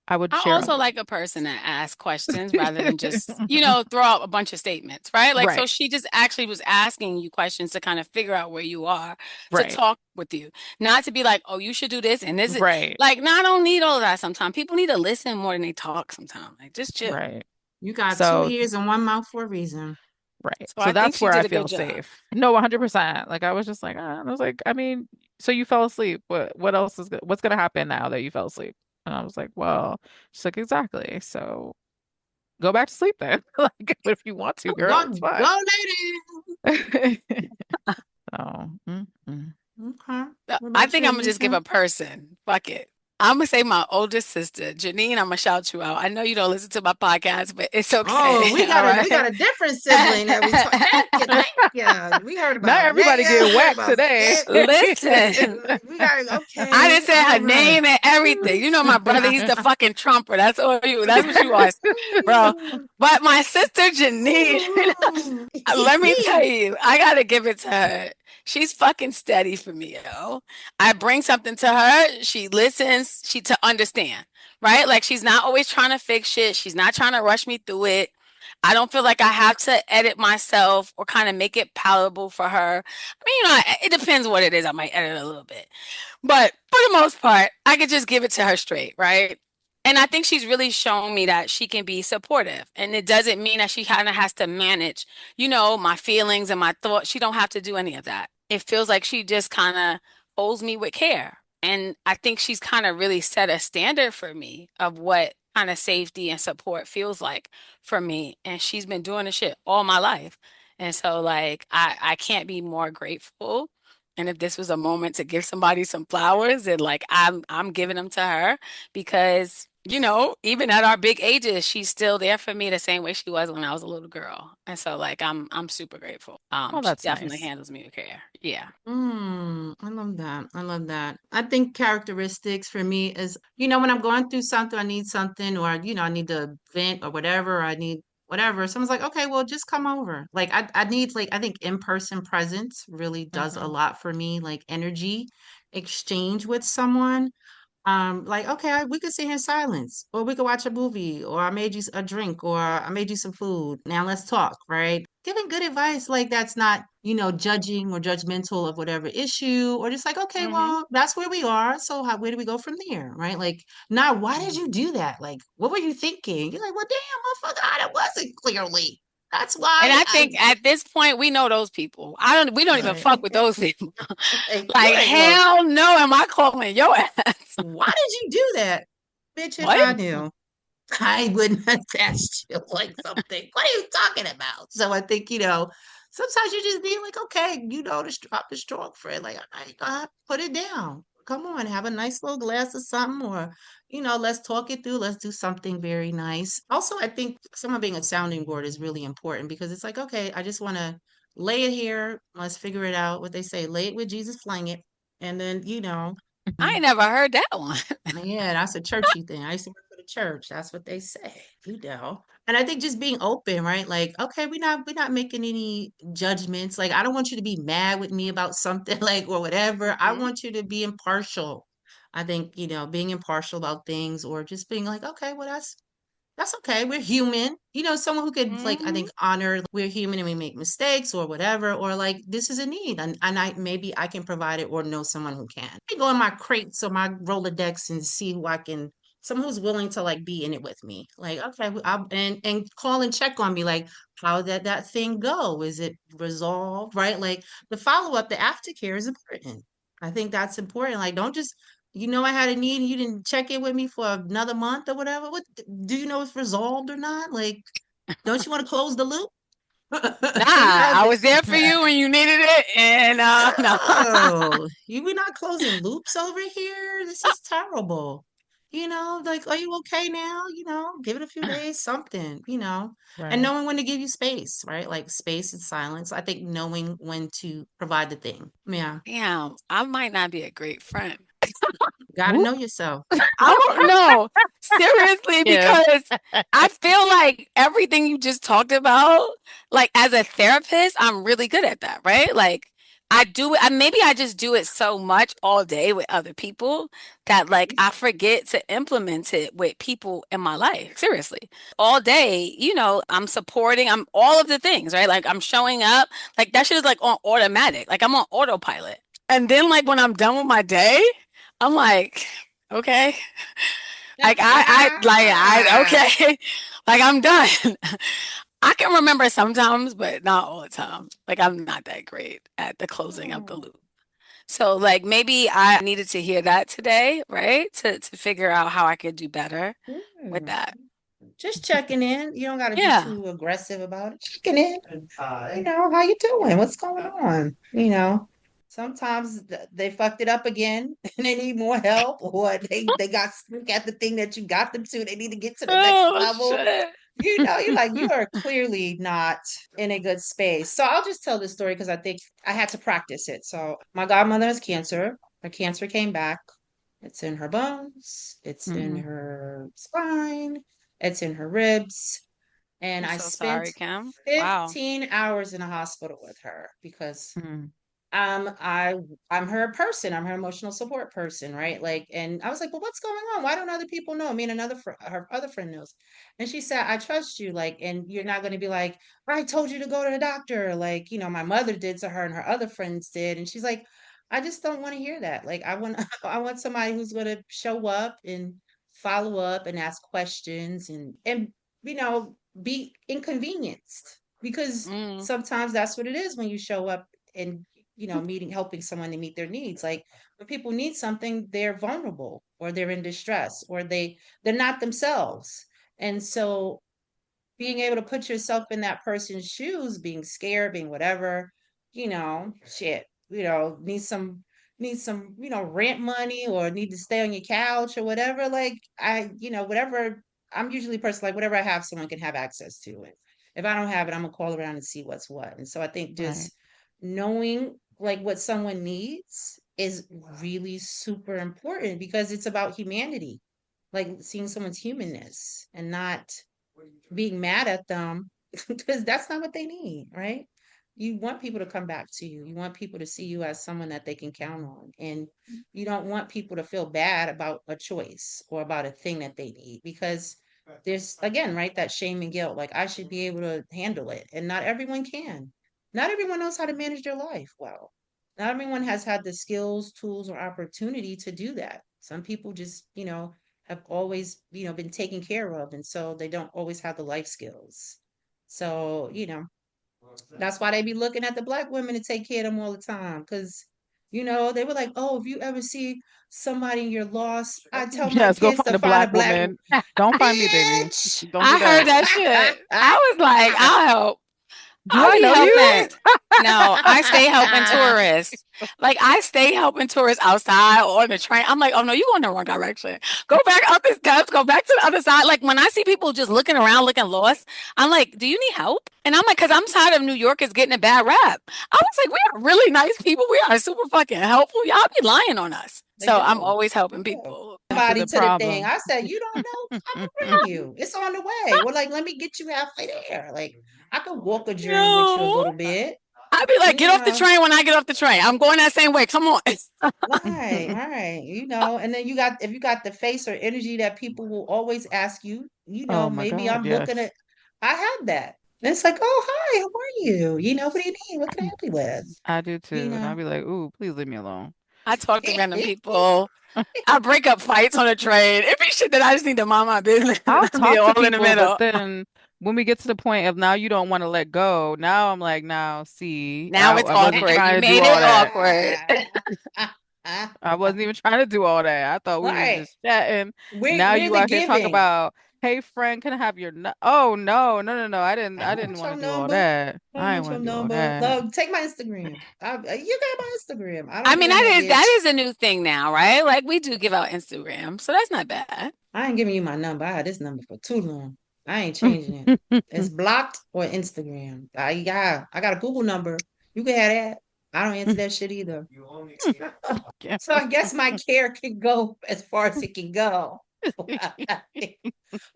I would I share also them like a person that asks questions rather than just, with. throw out a bunch of statements, right? Like, so Right. she just actually was asking you questions to kind of figure out where you are, to Right. talk with you, not to be like, oh, you should do this and this is Right. like, no, I don't need all of that sometimes. People need to listen more than they talk sometimes. Like, just chill. Right. You got two So, ears and one mouth for a reason. right. So So I think that's she where I did a good feel job. safe. No, 100%. Like I was just like, I was like, I mean, so you fell asleep. What else is what's gonna happen now that you fell asleep? And I was like, well, she's like, exactly. So go back to sleep then. Like, if you want to, girl, it's fine. Go, lady. So, Okay. What I about you, think I'm gonna just give Ednesha? a person. Fuck it. I'm gonna say my oldest sister, Janine. I'm gonna shout you out. I know you don't listen to my podcast, but it's Oh, okay. we All got a we right. got a different sibling that we talk. Thank you, thank you. We heard not about everybody Leia, getting we heard whacked about today. Skip. Listen, We got I okay, didn't say her all right. name and everything. You know, my brother, he's the fucking trumper. That's all you. That's what you are, bro. But my sister Janine, let me tell you, I gotta give it to her. She's fucking steady for me, yo. I bring something to her, she listens, she to understand, right? Like she's not always trying to fix shit. She's not trying to rush me through it. I don't feel like I have to edit myself or kind of make it palatable for her. I mean, it depends what it is. I might edit a little bit. But for the most part, I could just give it to her straight, right? And I think she's really shown me that she can be supportive. And it doesn't mean that she kind of has to manage, my feelings and my thoughts. She don't have to do any of that. It feels like she just kind of holds me with care. And I think she's kind of really set a standard for me of what kind of safety and support feels like for me. And she's been doing the shit all my life. And so like I can't be more grateful. And if this was a moment to give somebody some flowers, and like I'm giving them to her because, even at our big ages, she's still there for me the same way she was when I was a little girl. And so like I'm super grateful. Oh, She that's definitely nice. handles me with care. Yeah. I love that. I love that. I think characteristics for me is, when I'm going through something, I need something, or, I need to vent or whatever, or I need whatever. Someone's like, okay, well, just come over. Like, I need, like, I think in-person presence really does a Hmm. lot for me, like energy exchange with someone. Like, okay, we could sit here in silence, or we could watch a movie, or I made you a drink, or I made you some food. Now let's talk, right? Giving good advice, like that's not, judging or judgmental of whatever issue, or just like, okay, Hmm. well, that's where we are. So where do we go from there, right? Like, now, why did you do that? Like, what were you thinking? You're like, well, damn, motherfucker, it wasn't clearly. That's And why I think at this point we know those people. We don't even Right. fuck with those people. like, you're Like like, well, hell no am I calling your ass. why did you do that? Bitch, if What? I knew. I wouldn't have asked you like something. What are you talking about? So I think, sometimes you just need like, okay, to drop the stroke, friend. Like, I gotta put it down. Come on, have a nice little glass of something, or, let's talk it through. Let's do something very nice. Also, I think someone being a sounding board is really important because it's like, okay, I just want to lay it here. Let's figure it out. What they say, lay it with Jesus, fling it. And then, I ain't never heard that one. yeah, that's a churchy thing. I used to work for the church. That's what they say, And I think just being open, right? Like, okay, we're not making any judgments. Like, I don't want you to be mad with me about something, like, or whatever. I Hmm. want you to be impartial. I think, being impartial about things, or just being like, okay, well, that's okay. We're human. Someone who could like, I Hmm. think, honor we're human and we make mistakes or whatever, or like this is a need and maybe I can provide it or know someone who can. I go in my crates or my Rolodex and see who I can, someone who's willing to like be in it with me. Like, okay, and call and check on me, like, how did that thing go? Is it resolved? Right? Like the follow up, the aftercare is important. I think that's important. Like, don't just I had a need and you didn't check in with me for another month or whatever. What do you know if it's resolved or not? Like, don't you want to close the loop? Nah, I The- was there for you when you needed it, and no. no, we're not closing loops over here. This is terrible. Like, are you okay now? Give it a few days, something, and Right. knowing when to give you space, right? Like space and silence. I think knowing when to provide the thing. Yeah. Damn, I might not be a great friend. Got to Whoop. know yourself. I don't know. Seriously, Yeah. because I feel like everything you just talked about, like as a therapist, I'm really good at that, right? Like I do it. Maybe I just do it so much all day with other people that like I forget to implement it with people in my life. Seriously. All day, I'm supporting, I'm all of the things, right? Like I'm showing up. Like that shit is like on automatic. Like I'm on autopilot. And then like when I'm done with my day, I'm like, okay. Okay. Like I'm done. I can remember sometimes, but not all the time. Like I'm not that great at the closing of the Oh. loop. So like maybe I needed to hear that today, right? To figure out how I could do better with Hmm. that. Just checking in. You don't got to be Yeah. too aggressive about it. Checking in. How you doing? What's going on? Sometimes they fucked it up again and they need more help, or they got stuck at the thing that you got them to. They need to get to the next Oh level. shit. You're like, you are clearly not in a good space. So I'll just tell this story because I think I had to practice it. So my godmother has cancer. Her cancer came back. It's in her bones, it's in Mm-hmm. her spine, it's in her ribs. And I'm I so spent sorry, Kim. Wow. 15 hours in the hospital with her because Mm-hmm. I I'm her person. I'm her emotional support person, right? Like, and I was like, well, what's going on? Why don't other people know? Me and her other friend knows. And she said, I trust you, like, and you're not going to be like, I told you to go to the doctor, like, my mother did to her and her other friends did. And she's like, I just don't want to hear that. Like, I want I want somebody who's going to show up and follow up and ask questions and be inconvenienced because Mm, sometimes that's what it is when you show up and helping someone to meet their needs. Like when people need something, they're vulnerable or they're in distress or they're not themselves. And so being able to put yourself in that person's shoes, being scared, being whatever, shit, need some, rent money or need to stay on your couch or whatever. Like whatever. I'm usually a person like whatever I have, someone can have access to it. If I don't have it, I'm gonna call around and see what's what. And so I think Right. just knowing like what someone needs is really super important because it's about humanity, like seeing someone's humanness and not being mad at them because that's not what they need, right? You want people to come back to you. You want people to see you as someone that they can count on. And you don't want people to feel bad about a choice or about a thing that they need because there's, again, right, that shame and guilt. Like, I should be able to handle it. And not everyone can. Not everyone knows how to manage their life well. Not everyone has had the skills, tools, or opportunity to do that. Some people just, have always, been taken care of. And so they don't always have the life skills. So, that's why they be looking at the black women to take care of them all the time. Cause, they were like, oh, if you ever see somebody and you're lost, I tell my Yes, go kids to find a find a black black woman. Don't find me, baby. bitch. Don't do I heard that. that shit. I was like, I'll help. Do I'll I be know you? helping. No, I stay helping tourists. Like I stay helping tourists outside or on the train. I'm like, oh no, you going the wrong direction. Go back up the steps. Go back to the other side. Like when I see people just looking around, looking lost, I'm like, do you need help? And I'm like, because I'm tired of New Yorkers getting a bad rap. I was like, we are really nice people. We are super fucking helpful. Y'all be lying on us. They So I'm do. always They helping do. people. That's Somebody the to the thing. problem. I said, you don't know? I'm gonna bring you. It's on the way. Well, like, let me get you halfway there. Like, I could walk a journey with you a No. little bit. I'd be like, You get off the know, train when I get off the train. I'm going that same way. Come on. right, right. And then if you got the face or energy that people will always ask you, Oh my maybe God, I'm looking at, yes. I had that. And it's like, oh, hi, how are you? What do you need? What can I help you with? I do You too. And I'll know? be like, ooh, please leave me alone. I talk to random people. I break up fights on the train. It be shit that I just need to mind my business. I'll I be talk to all in the people, but middle. then when we get to the point of now you don't want to let go, now I'm like, now see, Now it's I wasn't awkward. You trying to do made all it that. awkward. I wasn't even trying to do all that. I thought we was Right. just chatting. We're Now we're you the out here talk giving. about, hey friend, can I have your Oh no, no, no, no. I I don't didn't want want your to do all number. that. I don't I didn't want your want to do all number. that. Look, take my Instagram. You got my Instagram. I I don't mean, need a that mortgage. is a new thing now, right? Like we do give out Instagram, so that's not bad. I ain't giving you my number. I had this number for too long. I ain't changing it. It's blocked or Instagram. I got a Google number. You can have that. I don't answer that shit either. Yeah. So I guess my care can go as far as it can go.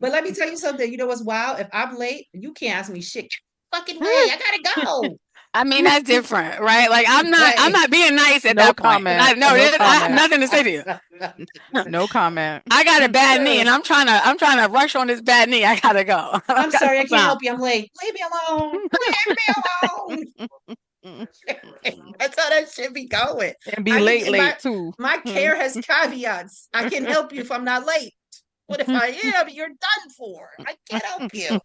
But let me tell you something. You know what's wild? If I'm late, you can't ask me shit. Fucking way. I gotta go. I mean, that's different, right? Like I'm Right. not being nice at No that point. comment. No, No I have comment. nothing to say to you. No comment. I got a bad knee, and I'm trying to rush on this bad knee. I gotta go. I I'm got sorry, I no can't time. help you. I'm late. Leave me alone. Leave me alone. That's how that should be going. And be I late, can my late too. my care has caveats. I can help you if I'm not late. What if I am? You're done for. I can't help you.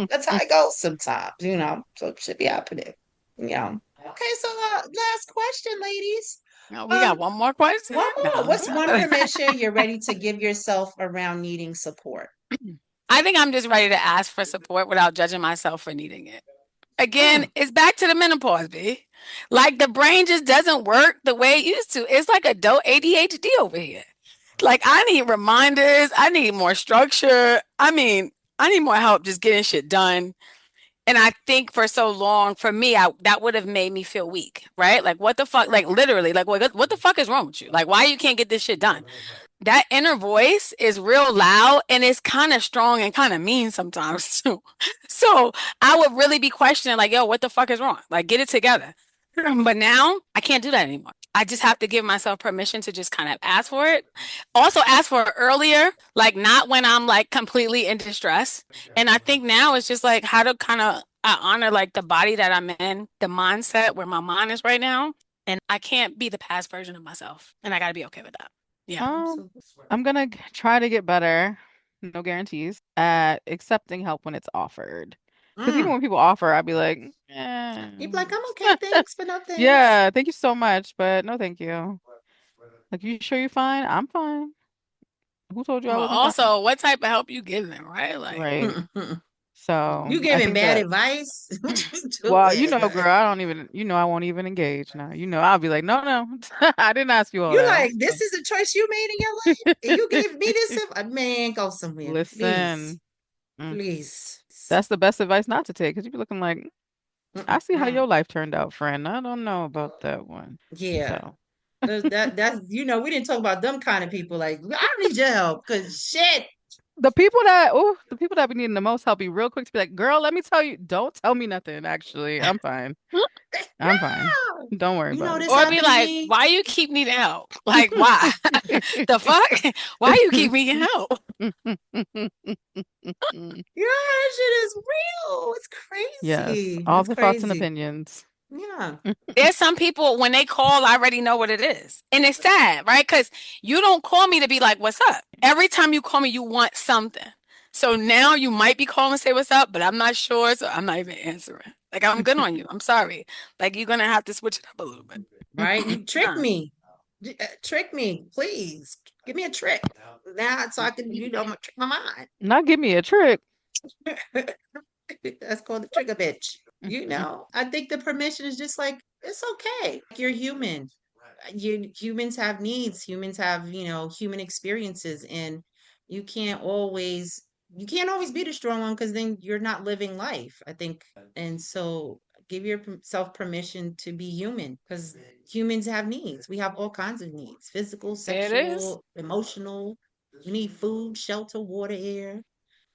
That's how it goes sometimes, So it should be happening. Okay, so last question, ladies. No, we got Um, one more question. one more. No. What's one permission you're ready to give yourself around needing support? I think I'm just ready to ask for support without judging myself for needing it. Again, Mm. it's back to the menopause, B. Like the brain just doesn't work the way it used to. It's like adult ADHD over here. Like I need reminders. I need more structure. I mean, I need more help just getting shit done. And I think for so long, for me, that would have made me feel weak, right? Like what the fuck? Like literally, like what the fuck is wrong with you? Like why you can't get this shit done? That inner voice is real loud and it's kind of strong and kind of mean sometimes too. So I would really be questioning, like, yo, what the fuck is wrong? Like, get it together. But now I can't do that anymore. I just have to give myself permission to just kind of ask for it. Also, ask for it earlier, like not when I'm like completely in distress. And I think now it's just like how to kind of I honor like the body that I'm in, the mindset where my mind is right now. And I can't be the past version of myself. And I got to be okay with that. Yeah. I'm gonna try to get better, no guarantees, at accepting help when it's offered. Because even Mm. when people offer, I'd be like, You'd be like, I'm okay, thanks, but no thanks. yeah, thank you so much, but no thank you. Like, you sure you're fine? I'm fine. Who told you I Well, wasn't fine? also, what type of help you giving, right? Like, Right. Mm-mm. So You I giving think bad that, advice? What you well, doing? girl, I don't even, I won't even engage now. I'll be like, no, no, I didn't ask you all You that. like, this is a choice you made in your life? And you gave me this? Man, go somewhere. Please. Listen, mm, Please. that's the best advice not to take because you be looking like, I see how Mm-mm. your life turned out, friend. I don't know about that one. Yeah. So That's we didn't talk about them kind of people. Like, I don't need your help because shit. the people that be needing the most help be real quick to be like, girl, let me tell you, don't tell me nothing. Actually, I'm fine. I'm fine. Don't worry about This or be happened to like, me. why you keep needing help? Like, why? The fuck? Why you keep needing help? it. Yeah, that shit is real. It's Yes, crazy. all It's the thoughts and crazy. opinions. Yeah. There's some people when they call, I already know what it is. And it's sad, right? Because you don't call me to be like, what's up? Every time you call me, you want something. So now you might be calling to say what's up, but I'm not sure. So I'm not even answering. Like, I'm good on you. I'm sorry. Like, you're going to have to switch it up a little bit. Right? You trick Uh, me. Trick me, please. Give me a trick. Now so I can, trick my mind. Not give me a trick. That's called the trigger bitch. I think the permission is just like, it's okay. You're human. Humans have needs. Humans have, human experiences, and you can't always you can't always be the strong one because then you're not living life, I think. And so give yourself permission to be human because humans have needs. We have all kinds of needs: physical, It is. sexual, emotional. We need food, shelter, water, air.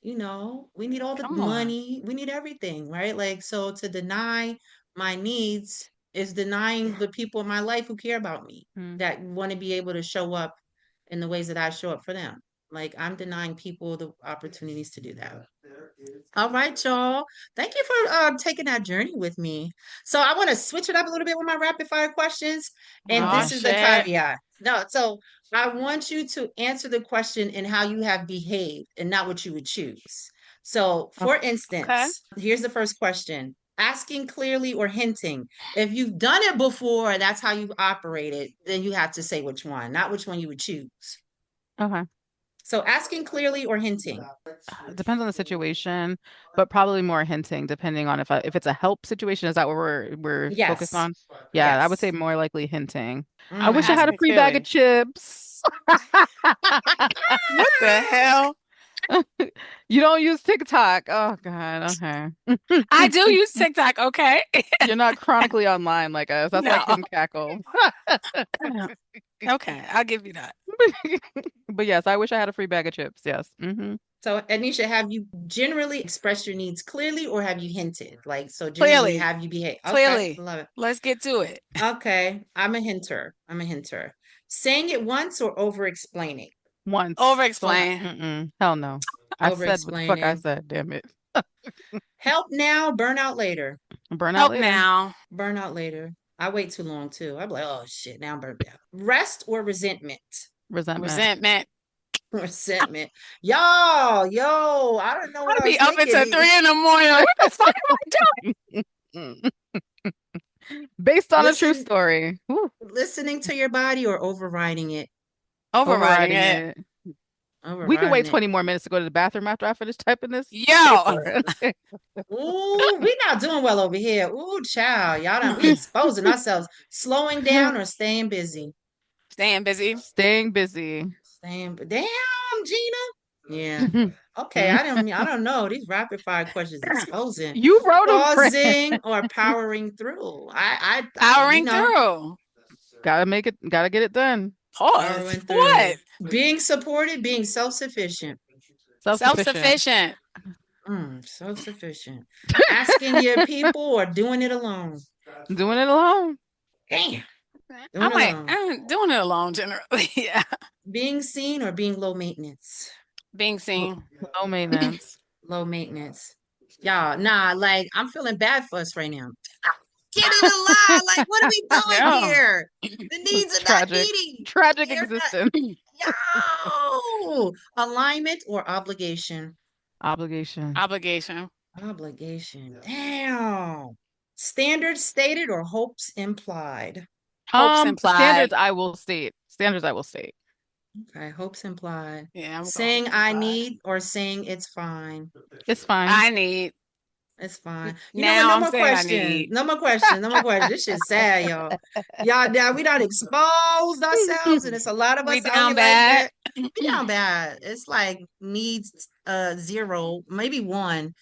We need all the Come on. money, we need everything, right? Like, so to deny my needs is denying the people in my life who care about me, Mm. that want to be able to show up in the ways that I show up for them. Like, I'm denying people the opportunities to do that. All right, y'all. Thank you for taking that journey with me. So I want to switch it up a little bit with my rapid fire questions. And Oh, this Okay. is the shit. caveat. No, so I want you to answer the question in how you have behaved and not what you would choose. So, for Okay. instance, here's the first question: asking clearly or hinting. If you've done it before, that's how you've operated, then you have to say which one, not which one you would choose. Okay. So, asking clearly or hinting. It depends on the situation, but probably more hinting, depending on if it's a help situation. Is that what we're focused Yes. on? Yeah, I would say Yes. more likely hinting. I I'm wish I Mm. had a asking free bag of clearly. chips. What the hell? You don't use TikTok. Oh God. Okay. I do use TikTok, okay? You're not chronically online like us. That's like No. hidden cackle. Okay, I'll give you that. But yes, I wish I had a free bag of chips. Yes. So, Anisha, have you generally expressed your needs clearly or have you hinted? Like, so generally, Clearly, have you behave? Okay, clearly. love it. Let's get to it. Okay, I'm a hinter. I'm a hinter. Saying it once or over explaining? Once. Over Don't. explain. Hell no. I Over said what the fuck I explaining. said. Damn it. Help now, burn out later. Burnout Help later. now. Burn out later. I wait too long too. I'm like, oh shit, now I'm burnt out. Rest or resentment? Resentment. Resentment. Resentment. Y'all, yo, I don't know what I'd I was be up thinking. until 3 in the morning. Like, what the fuck am I Based on a true Listen, story. Woo. listening to your body or overriding it. doing? Overriding Overriding it. it. We can wait Overriding it. 20 more minutes to go to the bathroom after I finish typing this. Stay Yo. for it. Ooh, we not doing well over here. Ooh, child, y'all done we exposing ourselves. Slowing down or staying busy? Staying busy. Staying busy. Staying. Damn, Gina. Yeah. Okay, I don't know. These rapid fire questions exposing. You wrote them, friend. Pausing or powering through. Powering through. Gotta get it done. Pause. Powering through. What? Being supported, being self-sufficient. Self-sufficient. Self-sufficient. Self-sufficient. Asking your people or doing it alone. Doing it alone. Damn. Doing I'm it like, alone. I'm doing it alone generally. Yeah. Being seen or being low maintenance. Being seen. Low maintenance. Low maintenance. Y'all, nah, like I'm feeling bad for us right now. Can't even lie. Like, what are we doing Yeah. here? The needs are not Tragic. meeting. Tragic They're existence. Yo, alignment or obligation? Obligation. Obligation. Obligation. Damn. Standards stated or hopes implied? Hopes implied. Standards I will state. Standards I will state. Okay, hopes implied. Yeah, I'm going Saying hopes I implied. need or saying it's fine? It's fine. I need. It's fine. You know what? Now No I'm more saying I questions. need. No more questions. No more questions. This shit's sad, y'all. Y'all, now we done exposed ourselves, and it's a lot of We us out down here like bad. that. We down bad. It's like needs 0, maybe 1.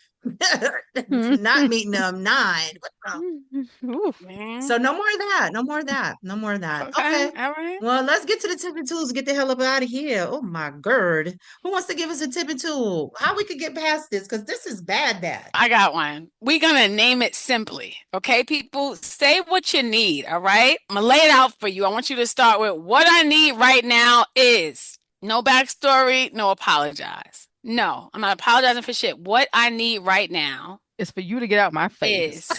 Not meeting them 9. What the- Oof. Man. So no more of that. No more of that. No more of that. Okay. Okay. All right. Well, let's get to the tip and tools and get the hell up out of here. Oh my god. Who wants to give us a tip and tool? How we could get past this? Because this is bad, bad. I got one. We're going to name it simply. Okay, people? Say what you need. All right. I'm going to lay it out for you. I want you to start with what I need right now is no backstory, no apologize. No, I'm not apologizing for shit. What I need right now It's for you to get out my face. is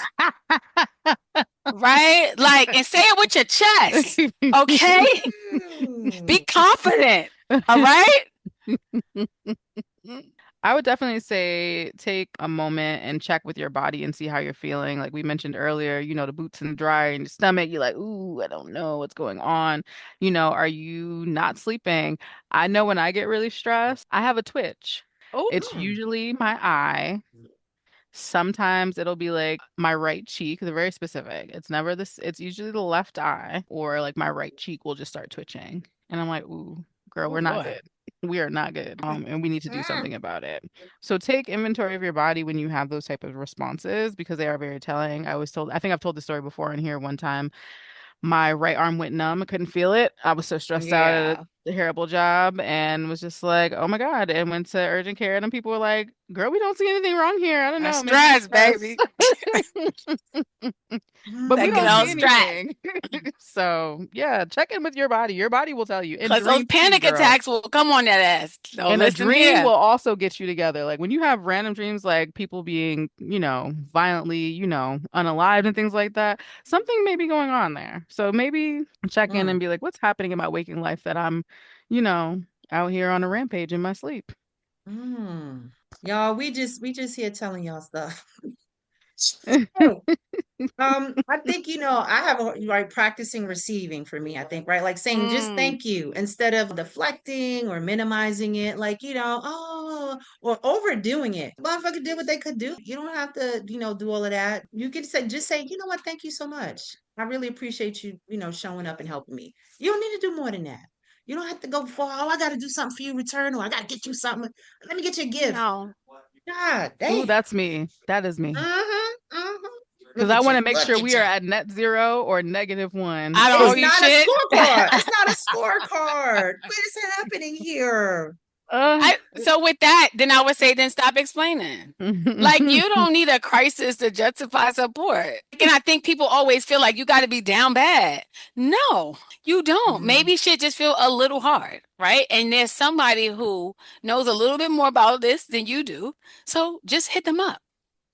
right? Like, and say it with your chest. Okay? Be confident. All right? I would definitely say take a moment and check with your body and see how you're feeling. Like we mentioned earlier, the boots in the dryer in your stomach, you're like, ooh, I don't know what's going on. Are you not sleeping? I know when I get really stressed, I have a twitch. Oh, It's usually my eye. Sometimes it'll be like my right cheek. They're very specific. It's never this, it's usually the left eye, or like my right cheek will just start twitching. And I'm like, ooh, girl, we're not boy. good. We are not good. And we need to do something about it. So take inventory of your body when you have those type of responses because they are very telling. I think I've told the story before in here one time. My right arm went numb. I couldn't feel it. I was so stressed out at Yeah. a terrible job and was just like, oh my God. And went to urgent care and then people were like, girl, we don't see anything wrong here. I don't That's know. Maybe it's stress, stress. baby. But we That good don't old see stress. anything. So yeah, check in with your body. Your body will tell you. And Because those dreams too, panic girl. attacks will come on that ass. So And a listen dream here. will also get you together. Like when you have random dreams, like people being, violently, unalived and things like that, something may be going on there. So maybe check in and be like, what's happening in my waking life that I'm, out here on a rampage in my sleep? Y'all, we just here telling y'all stuff. So, I think I have practicing receiving for me. I think like saying just thank you instead of deflecting or minimizing it, like oh, or overdoing it. Motherfucker did what they could do. You don't have to do all of that. You can say you know what, thank you so much. I really appreciate you showing up and helping me. You don't need to do more than that. You don't have to go for I got to do something for you return or I got to get you something. Let me get you a gift. No. God Ooh, damn. that's me. That is me. Because Look I at want you. to make Look sure at we you. are at net 0 or -1. I don't It's owe you not a shit. scorecard. It's not a scorecard. What is happening here? So with that, then I would say, then stop explaining. Like, you don't need a crisis to justify support. And I think people always feel like you got to be down bad. No, you don't. Maybe shit just feel a little hard, right? And there's somebody who knows a little bit more about this than you do. So just hit them up,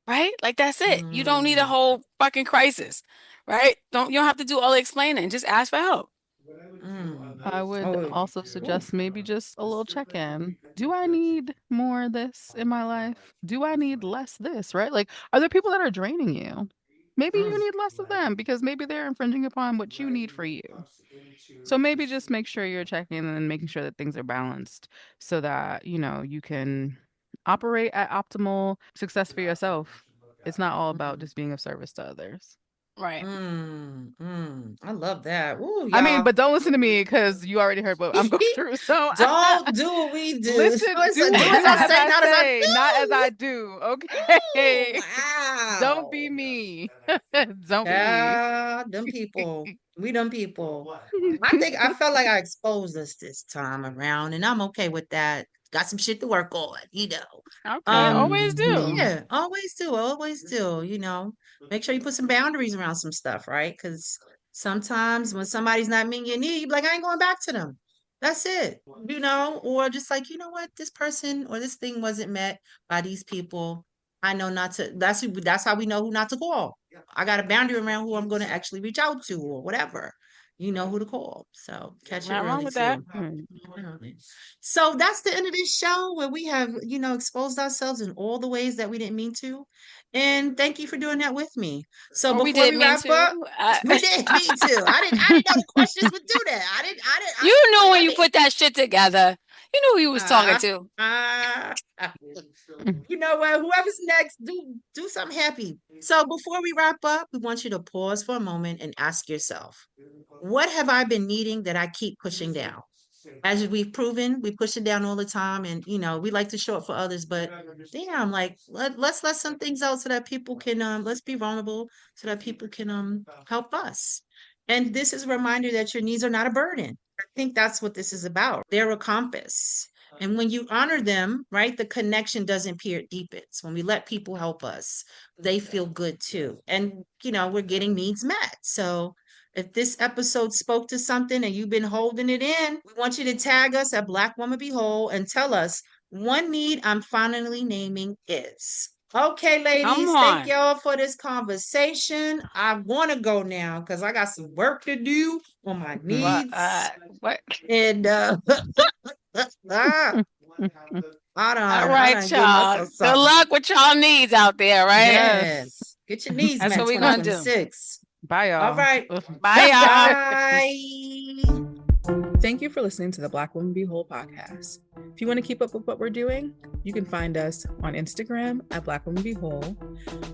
right? Like, that's it. You don't need a whole fucking crisis, right? You don't have to do all the explaining. Just ask for help. I would Oh, also suggest maybe just a little check-in. Do I need more of this in my life? Do I need less this, right? Like, are there people that are draining you? Maybe you need less of them because maybe they're infringing upon what you need for you. So maybe just make sure you're checking and making sure that things are balanced so that, you can operate at optimal success for yourself. It's not all about just being of service to others. Right. I love that. Ooh, I mean, y'all. but don't listen to me because you already heard what I'm going through. So Don't do what we do. listen, do Do as I say, not as I say, do. not as I do. Okay. Wow. Don't be me. Don't be me. Yeah, them people. We them people. I felt like I exposed us this time around, and I'm okay with that. Got some shit to work on, Okay, always do. Yeah, always do, Make sure you put some boundaries around some stuff, right? Because sometimes when somebody's not meeting your need, you be like, I ain't going back to them. That's it, or just like, you know what, this person or this thing wasn't met by these people. I know not to, that's how we know who not to call. I got a boundary around who I'm going to actually reach out to or whatever. You know who to call. So catch it Not wrong early with that. too. So that's the end of this show where we have, exposed ourselves in all the ways that we didn't mean to. And thank you for doing that with me. So Or we before did we mean wrap up, to. we did mean to. I didn't know the questions would do that. You knew when you put that shit together. You knew who you was talking to. You know what? Whoever's next, do something happy. So before we wrap up, we want you to pause for a moment and ask yourself, what have I been needing that I keep pushing down? As we've proven, we push it down all the time, and we like to show up for others, but damn, like let's let some things out so that people can let's be vulnerable so that people can help us. And this is a reminder that your needs are not a burden. I think that's what this is about. They're a compass. And when you honor them, right, the connection doesn't deepens. When we let people help us, they feel good too. And we're getting needs met. So if this episode spoke to something and you've been holding it in, we want you to tag us at Black Woman Be Whole and tell us one need I'm finally naming is. Okay, ladies, thank y'all for this conversation. I want to go now because I got some work to do on my needs. What? And All right, y'all. Good luck with y'all needs out there, right? Yes. Get your needs That's met what we gonna do. 2026. Bye, y'all. All right. Bye, y'all. Bye. Thank you for listening to the Black Woman Be Whole podcast. If you want to keep up with what we're doing, you can find us on Instagram at Black Woman Be Whole,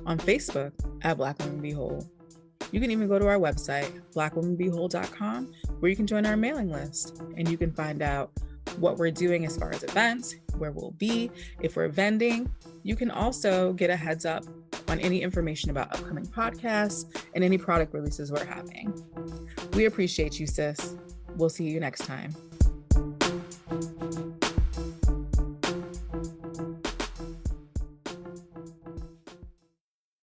on Facebook at Black Woman Be Whole. You can even go to our website, blackwomanbewhole.com, where you can join our mailing list and you can find out what we're doing as far as events, where we'll be, if we're vending. You can also get a heads up on any information about upcoming podcasts and any product releases we're having. We appreciate you, sis. We'll see you next time.